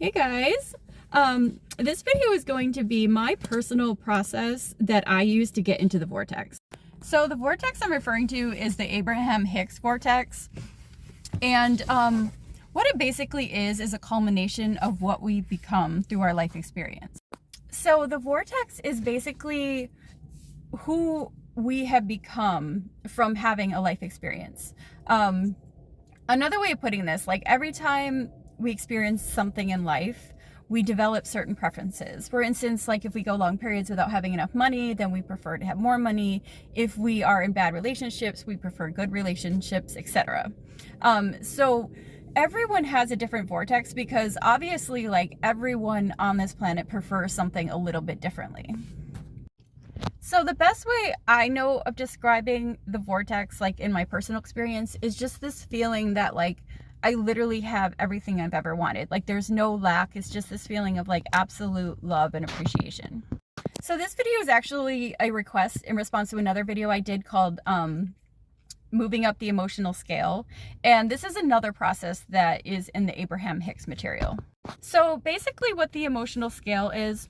Hey guys, this video is going to be my personal process that I use to get into the vortex. So the vortex I'm referring to is the Abraham Hicks vortex. And what it basically is a culmination of what we become through our life experience. So the vortex is basically who we have become from having a life experience. Another way of putting this, like every time we experience something in life, we develop certain preferences. For instance, like if we go long periods without having enough money, then we prefer to have more money. If we are in bad relationships, we prefer good relationships, etc. So everyone has a different vortex because obviously like everyone on this planet prefers something a little bit differently. So the best way I know of describing the vortex, like in my personal experience, is just this feeling that like I literally have everything I've ever wanted. Like there's no lack. It's just this feeling of like absolute love and appreciation. So this video is actually a request in response to another video I did called moving up the emotional scale. And this is another process that is in the Abraham Hicks material. So basically what the emotional scale is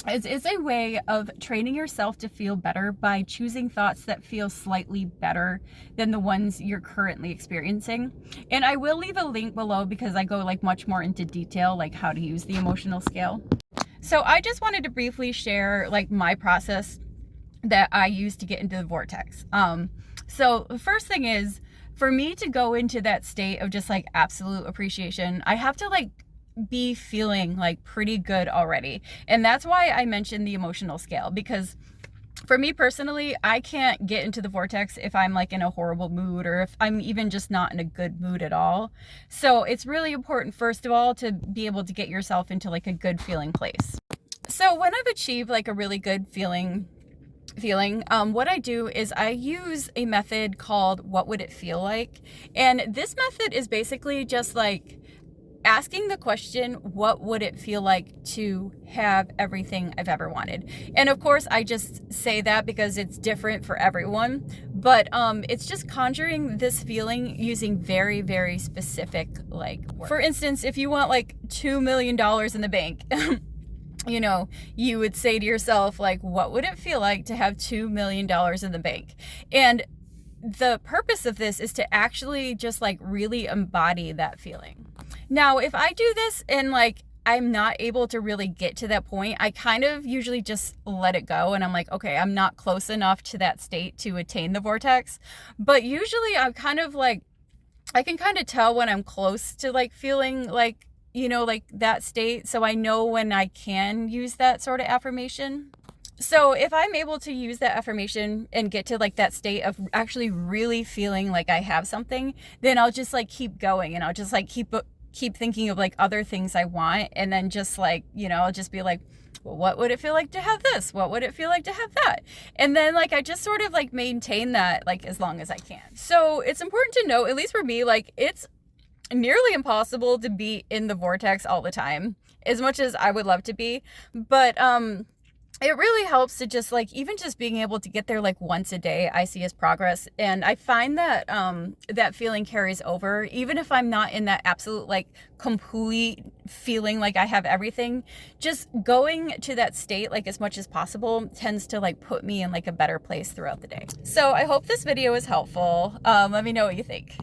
a way of training yourself to feel better by choosing thoughts that feel slightly better than the ones you're currently experiencing. And I will leave a link below because I go like much more into detail, like how to use the emotional scale. So I just wanted to briefly share like my process that I use to get into the vortex. So the first thing is for me to go into that state of just like absolute appreciation, I have to like be feeling like pretty good already. And that's why I mentioned the emotional scale, because for me personally, I can't get into the vortex if I'm like in a horrible mood or if I'm even just not in a good mood at all. So it's really important, first of all, to be able to get yourself into like a good feeling place. So when I've achieved like a really good feeling, what I do is I use a method called what would it feel like? And this method is basically just like asking the question, what would it feel like to have everything I've ever wanted? And of course, I just say that because it's different for everyone, but it's just conjuring this feeling using very, very specific like words. For instance, if you want like $2 million in the bank, you know, you would say to yourself, like, what would it feel like to have $2 million in the bank? And the purpose of this is to actually just like really embody that feeling. Now, if I do this and like I'm not able to really get to that point, I kind of usually just let it go and I'm like, okay, I'm not close enough to that state to attain the vortex. But usually I'm kind of like, I can kind of tell when I'm close to like feeling like, you know, like that state. So I know when I can use that sort of affirmation. So if I'm able to use that affirmation and get to like that state of actually really feeling like I have something, then I'll just like keep going and I'll just like keep thinking of like other things I want. And then just like, you know, I'll just be like, well, what would it feel like to have this? What would it feel like to have that? And then like, I just sort of like maintain that like as long as I can. So it's important to know, at least for me, like it's nearly impossible to be in the vortex all the time, as much as I would love to be. But, it really helps to just like, even just being able to get there like once a day, I see as progress. And I find that that feeling carries over, even if I'm not in that absolute like complete feeling like I have everything. Just going to that state like as much as possible tends to like put me in like a better place throughout the day. So I hope this video is helpful. Let me know what you think.